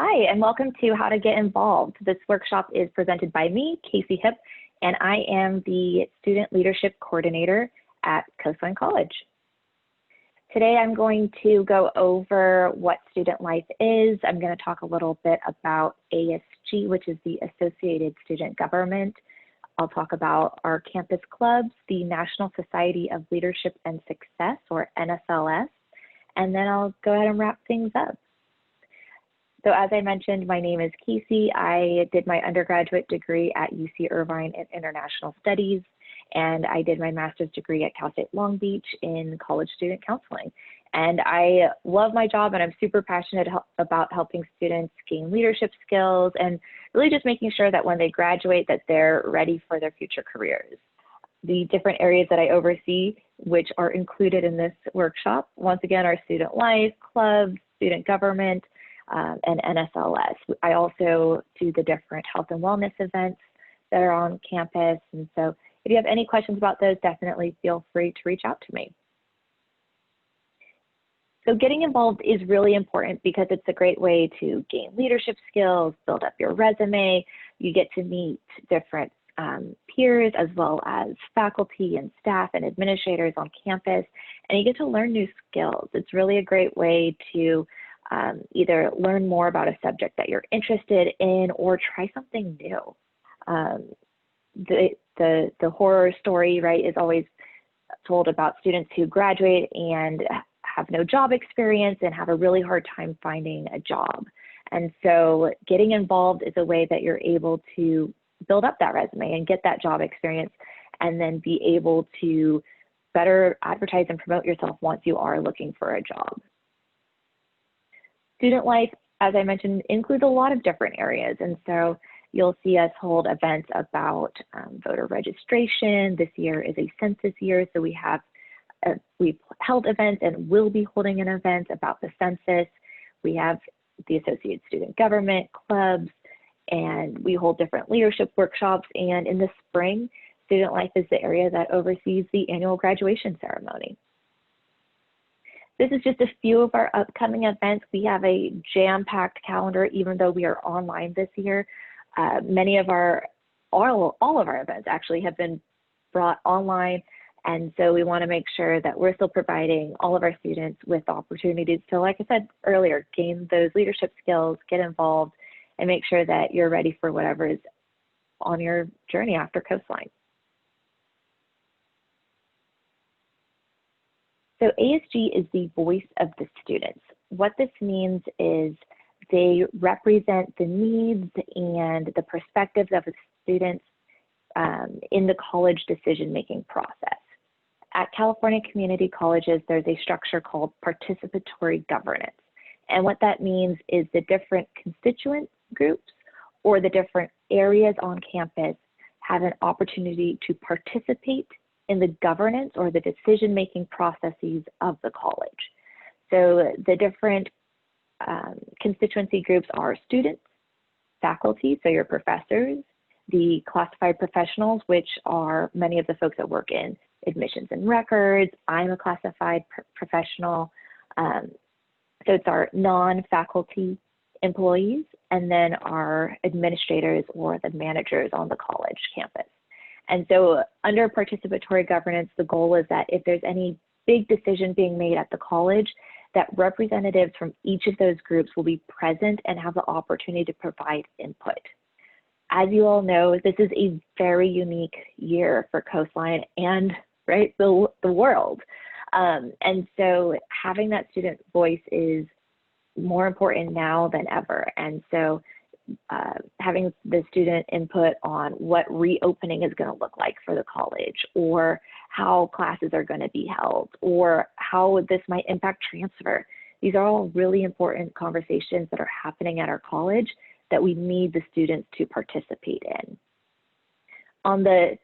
Hi, and welcome to How to Get Involved. This workshop is presented by me, Kasie Hipp, and I am the Student Leadership Coordinator at Coastline College. Today I'm going to go over what student life is. I'm going to talk a little bit about ASG, which is the Associated Student Government. I'll talk about our campus clubs, the National Society of Leadership and Success, or NSLS, and then I'll go ahead and wrap things up. So as I mentioned, my name is Kasie. I did my undergraduate degree at UC Irvine in International Studies, and I did my master's degree at Cal State Long Beach in college student counseling. And I love my job, and I'm super passionate about helping students gain leadership skills and really just making sure that when they graduate that they're ready for their future careers. The different areas that I oversee, which are included in this workshop, once again, are student life, clubs, student government, and NSLS. I also do the different health and wellness events that are on campus. And so if you have any questions about those, definitely feel free to reach out to me. So getting involved is really important because it's a great way to gain leadership skills, build up your resume. You get to meet different peers as well as faculty and staff and administrators on campus, and you get to learn new skills. It's really a great way to either learn more about a subject that you're interested in or try something new. The horror story, right, is always told about students who graduate and have no job experience and have a really hard time finding a job. And so getting involved is a way that you're able to build up that resume and get that job experience and then be able to better advertise and promote yourself once you are looking for a job. Student life, as I mentioned, includes a lot of different areas. And so you'll see us hold events about voter registration. This year is a census year, so we've held events and will be holding an event about the census. We have the Associated Student Government clubs, and we hold different leadership workshops. And in the spring, student life is the area that oversees the annual graduation ceremony. This is just a few of our upcoming events. We have a jam-packed calendar, even though we are online this year. All of our events actually have been brought online. And so we want to make sure that we're still providing all of our students with opportunities to, like I said earlier, gain those leadership skills, get involved, and make sure that you're ready for whatever is on your journey after Coastline. So ASG is the voice of the students. What this means is they represent the needs and the perspectives of the students in the college decision-making process. At California community colleges, there's a structure called Participatory Governance. And what that means is the different constituent groups or the different areas on campus have an opportunity to participate in the governance or the decision-making processes of the college. So the different constituency groups are students, faculty, so your professors, the classified professionals, which are many of the folks that work in admissions and records. I'm a classified professional. So it's our non-faculty employees, and then our administrators or the managers on the college campus. And so under participatory governance, the goal is that if there's any big decision being made at the college, that representatives from each of those groups will be present and have the opportunity to provide input. As you all know, this is a very unique year for Coastline and the world. And so having that student voice is more important now than ever. And so having the student input on what reopening is going to look like for the college, or how classes are going to be held, or how this might impact transfer. These are all really important conversations that are happening at our college that we need the students to participate in. On the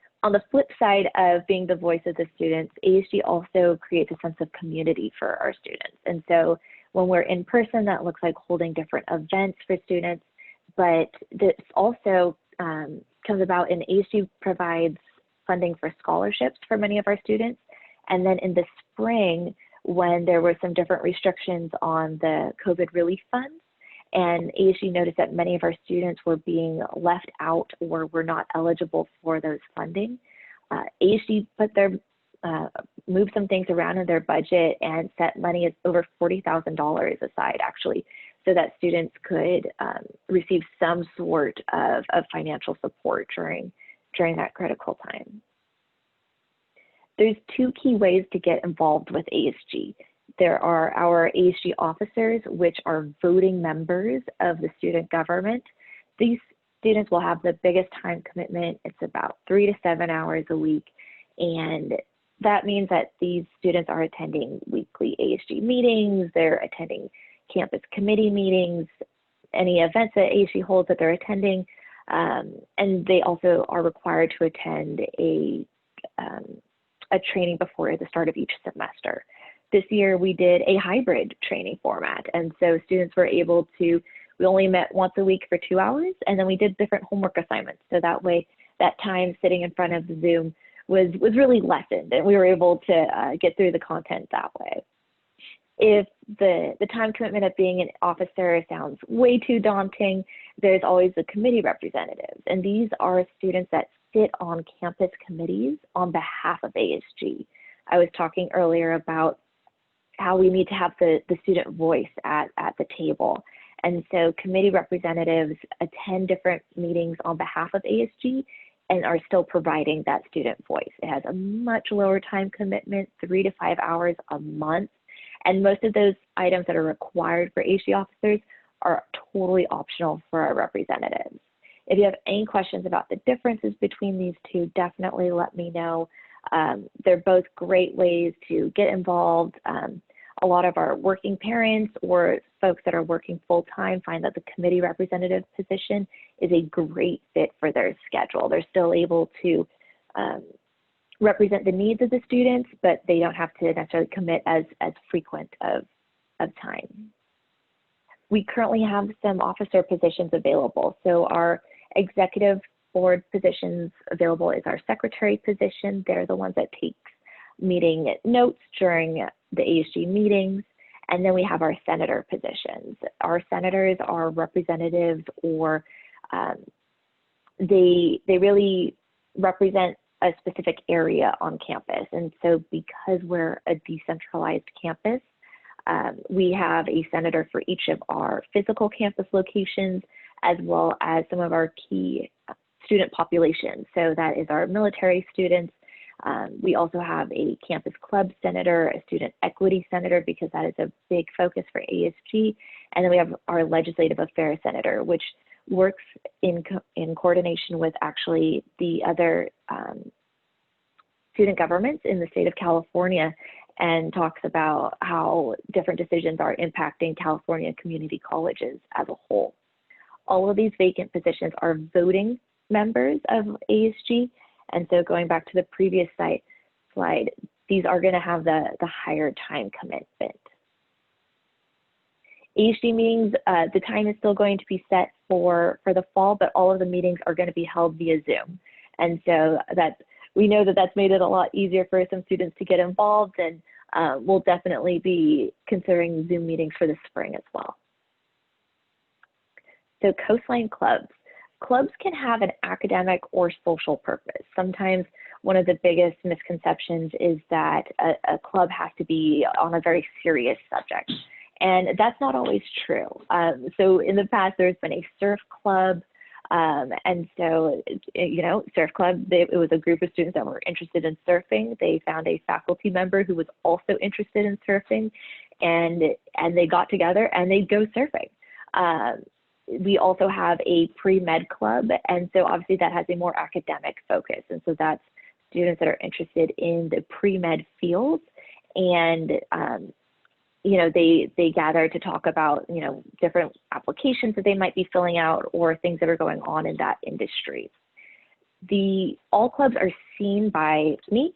flip side of being the voice of the students, ASG also creates a sense of community for our students. And so when we're in person, that looks like holding different events for students. But this also comes about in ASG provides funding for scholarships for many of our students. And then in the spring, when there were some different restrictions on the COVID relief funds, and ASG noticed that many of our students were being left out or were not eligible for those funding. ASG moved some things around in their budget and set money as over $40,000 aside, actually, so that students could receive some sort of financial support during that critical time. There's two key ways to get involved with ASG. There are our ASG officers, which are voting members of the student government. These students will have the biggest time commitment. It's about 3 to 7 hours a week. And that means that these students are attending weekly ASG meetings, they're attending campus committee meetings, any events that ASG holds that they're attending, and they also are required to attend a training before the start of each semester. This year we did a hybrid training format, and so students were able to, we only met once a week for 2 hours, and then we did different homework assignments, so that way that time sitting in front of the Zoom was really lessened, and we were able to get through the content that way. If the time commitment of being an officer sounds way too daunting, there's always the committee representatives, and these are students that sit on campus committees on behalf of ASG. I was talking earlier about how we need to have the student voice at the table, and so committee representatives attend different meetings on behalf of ASG and are still providing that student voice. It has a much lower time commitment, 3 to 5 hours a month. And most of those items that are required for ASG officers are totally optional for our representatives. If you have any questions about the differences between these two, definitely let me know. They're both great ways to get involved. A lot of our working parents or folks that are working full-time find that the committee representative position is a great fit for their schedule. They're still able to represent the needs of the students, but they don't have to necessarily commit as frequent of time. We currently have some officer positions available. So our executive board positions available is our secretary position. They're the ones that take meeting notes during the ASG meetings. And then we have our senator positions. Our senators are representatives, or they really represent a specific area on campus. And so because we're a decentralized campus, we have a senator for each of our physical campus locations, as well as some of our key student populations. So that is our military students. We also have a campus club senator, a student equity senator, because that is a big focus for ASG. And then we have our legislative affairs senator, which works in coordination with actually the other student governments in the state of California, and talks about how different decisions are impacting California community colleges as a whole. All of these vacant positions are voting members of ASG. And so going back to the previous slide, these are going to have the higher time commitment. ASG meetings, the time is still going to be set for the fall, but all of the meetings are going to be held via Zoom. And so we know that that's made it a lot easier for some students to get involved, and we'll definitely be considering Zoom meetings for the spring as well. So Coastline clubs. Clubs can have an academic or social purpose. Sometimes one of the biggest misconceptions is that a club has to be on a very serious subject, and that's not always true. So in the past, there's been a surf club, and so, surf club, it was a group of students that were interested in surfing. They found a faculty member who was also interested in surfing, and they got together and they'd go surfing. We also have a pre-med club, and so obviously that has a more academic focus, and so that's students that are interested in the pre-med fields, and they gather to talk about different applications that they might be filling out or things that are going on in that industry. All clubs are seen by me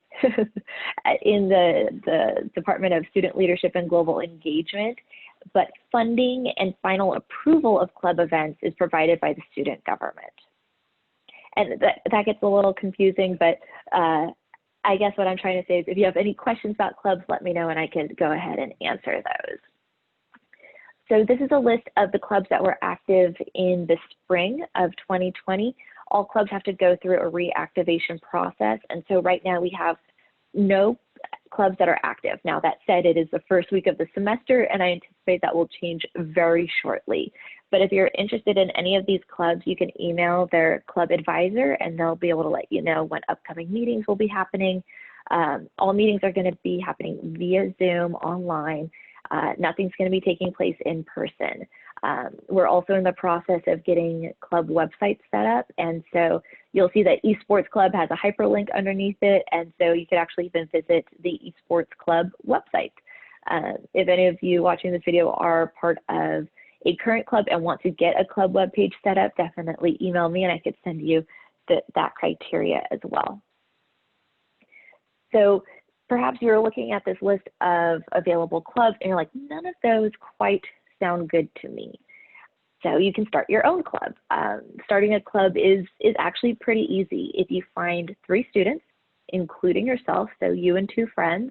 in the Department of Student Leadership and Global Engagement, but funding and final approval of club events is provided by the student government. And that gets a little confusing, but I guess what I'm trying to say is if you have any questions about clubs, let me know and I can go ahead and answer those. So this is a list of the clubs that were active in the spring of 2020. All clubs have to go through a reactivation process. And so right now we have no clubs that are active. Now that said, it is the first week of the semester and I anticipate that will change very shortly. But if you're interested in any of these clubs, you can email their club advisor and they'll be able to let you know when upcoming meetings will be happening. All meetings are going to be happening via Zoom online. Nothing's going to be taking place in person. We're also in the process of getting club websites set up. And so you'll see that Esports Club has a hyperlink underneath it. And so you could actually even visit the Esports Club website. If any of you watching this video are part of a current club and want to get a club webpage set up, definitely email me and I could send you that criteria as well. So perhaps you're looking at this list of available clubs and you're like, none of those quite sound good to me. So you can start your own club. Starting a club is actually pretty easy. If you find 3 students, including yourself, so you and 2 friends,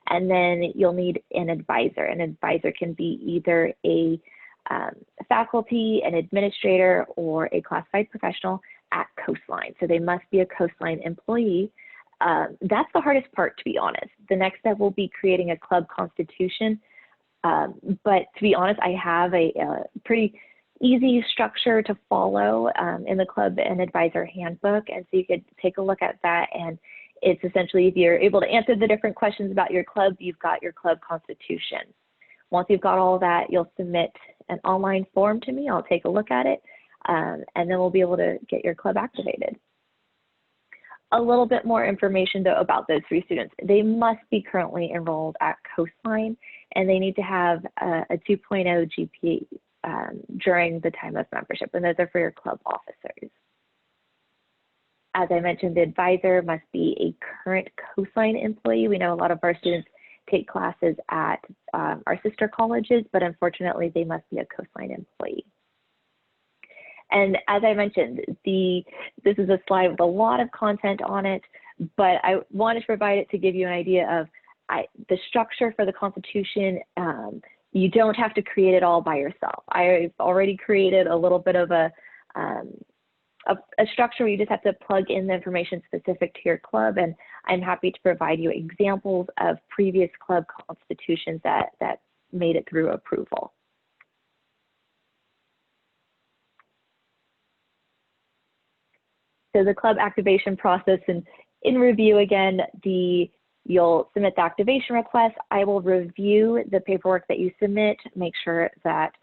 and then you'll need an advisor. An advisor can be either a faculty, an administrator, or a classified professional at Coastline. So they must be a Coastline employee. That's the hardest part, to be honest. The next step will be creating a club constitution. But to be honest, I have a pretty easy structure to follow in the club and advisor handbook. And so you could take a look at that. And it's essentially, if you're able to answer the different questions about your club, you've got your club constitution. Once you've got all of that, you'll submit an online form to me. I'll take a look at it. And then we'll be able to get your club activated. A little bit more information though about those 3 students. They must be currently enrolled at Coastline and they need to have a 2.0 GPA during the time of membership, and those are for your club officers. As I mentioned, the advisor must be a current Coastline employee. We know a lot of our students take classes at our sister colleges, but unfortunately they must be a Coastline employee. And as I mentioned, this is a slide with a lot of content on it, but I wanted to provide it to give you an idea of the structure for the Constitution. You don't have to create it all by yourself. I've already created a little bit of a structure where you just have to plug in the information specific to your club, and I'm happy to provide you examples of previous club constitutions that made it through approval. So the club activation process, and in review again, you'll submit the activation request. I will review the paperwork that you submit, make sure that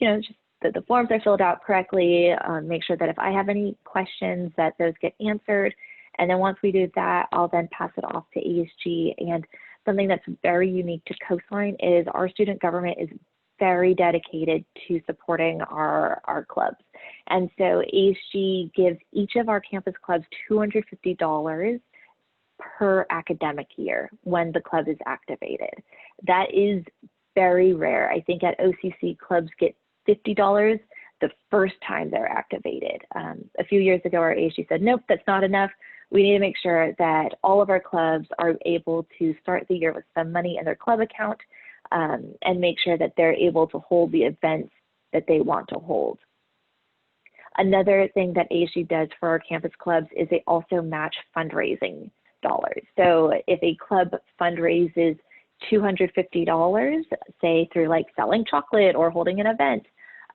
just that the forms are filled out correctly, make sure that if I have any questions that those get answered. And then once we do that, I'll then pass it off to ASG. And something that's very unique to Coastline is our student government is very dedicated to supporting our clubs. And so ASG gives each of our campus clubs $250 per academic year when the club is activated. That is very rare. I think at OCC clubs get $50 the first time they're activated. A few years ago, our ASG said, nope, that's not enough. We need to make sure that all of our clubs are able to start the year with some money in their club account and make sure that they're able to hold the events that they want to hold. Another thing that ASG does for our campus clubs is they also match fundraising dollars. So if a club fundraises $250, say through like selling chocolate or holding an event,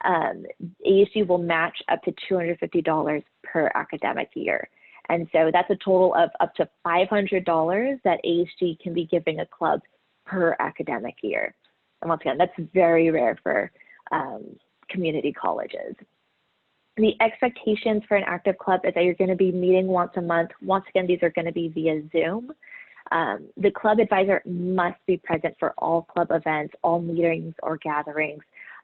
ASG will match up to $250 per academic year. And so that's a total of up to $500 that ASG can be giving a club per academic year. And once again, that's very rare for community colleges. The expectations for an active club is that you're going to be meeting once a month. Once again, these are going to be via Zoom. The club advisor must be present for all club events, all meetings or gatherings.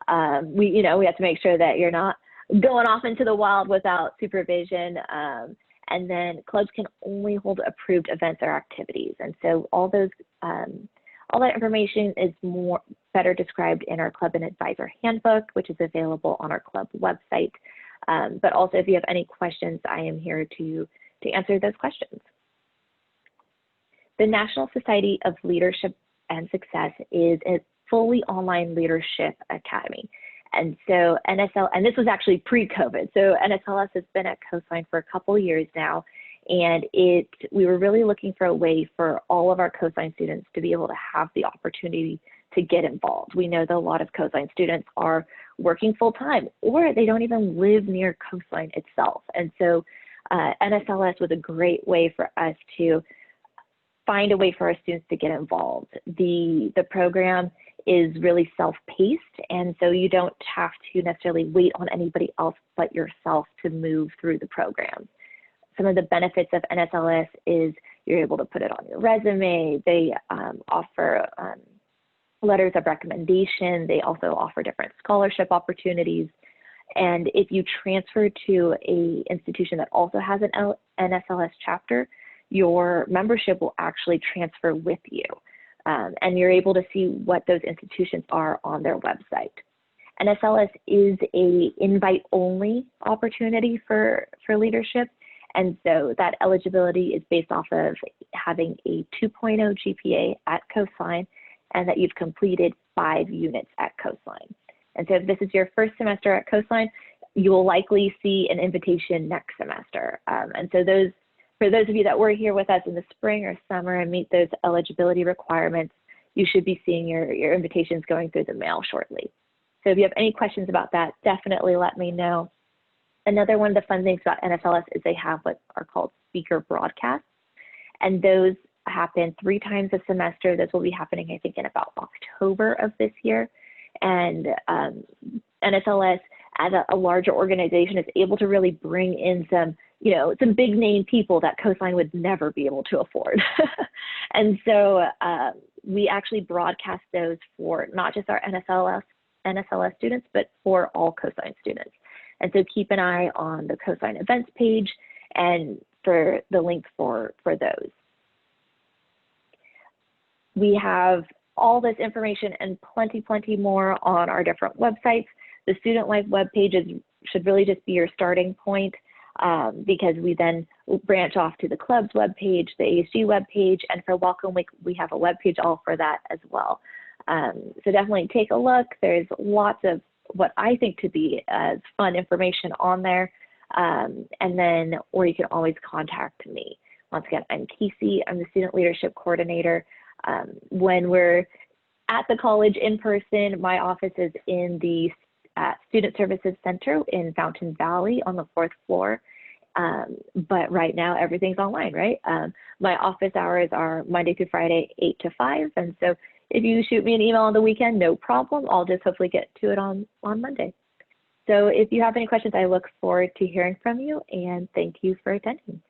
We have to make sure that you're not going off into the wild without supervision. And then clubs can only hold approved events or activities. And so all that information is better described in our club and advisor handbook, which is available on our club website. But also, if you have any questions, I am here to answer those questions. The National Society of Leadership and Success is fully online leadership academy. And so and this was actually pre-COVID. So NSLS has been at Coastline for a couple of years now. And we were really looking for a way for all of our Coastline students to be able to have the opportunity to get involved. We know that a lot of Coastline students are working full-time, or they don't even live near Coastline itself. And so NSLS was a great way for us to find a way for our students to get involved. The program is really self-paced, and so you don't have to necessarily wait on anybody else but yourself to move through the program. Some of the benefits of NSLS is you're able to put it on your resume. They offer letters of recommendation. They also offer different scholarship opportunities. And if you transfer to an institution that also has an NSLS chapter, your membership will actually transfer with you. And you're able to see what those institutions are on their website. NSLS is an invite-only opportunity for leadership. And so that eligibility is based off of having a 2.0 GPA at Coastline and that you've completed 5 units at Coastline. And so if this is your first semester at Coastline, you will likely see an invitation next semester. And so for those of you that were here with us in the spring or summer and meet those eligibility requirements, you should be seeing your invitations going through the mail shortly. So if you have any questions about that, definitely let me know. Another one of the fun things about NSLS is they have what are called speaker broadcasts, and those happen 3 times a semester. Those will be happening, I think, in about October of this year. And NSLS, as a larger organization, is able to really bring in some big name people that Coastline would never be able to afford. And so we actually broadcast those for not just our NSLS students, but for all Coastline students. And so keep an eye on the Coastline events page and for the link for those. We have all this information and plenty more on our different websites. The Student Life web pages should really just be your starting point because we then branch off to the club's web page, the ASG web page, and for Welcome Week, we have a web page all for that as well. So definitely take a look. There's lots of what I think to be as fun information on there. Or you can always contact me. Once again, I'm Kasie, I'm the Student Leadership Coordinator. When we're at the college in person, my office is in the Student Services Center in Fountain Valley on the 4th floor. But right now, everything's online, right? My office hours are Monday through Friday, 8 to 5. And so if you shoot me an email on the weekend, no problem. I'll just hopefully get to it on Monday. So if you have any questions, I look forward to hearing from you, and thank you for attending.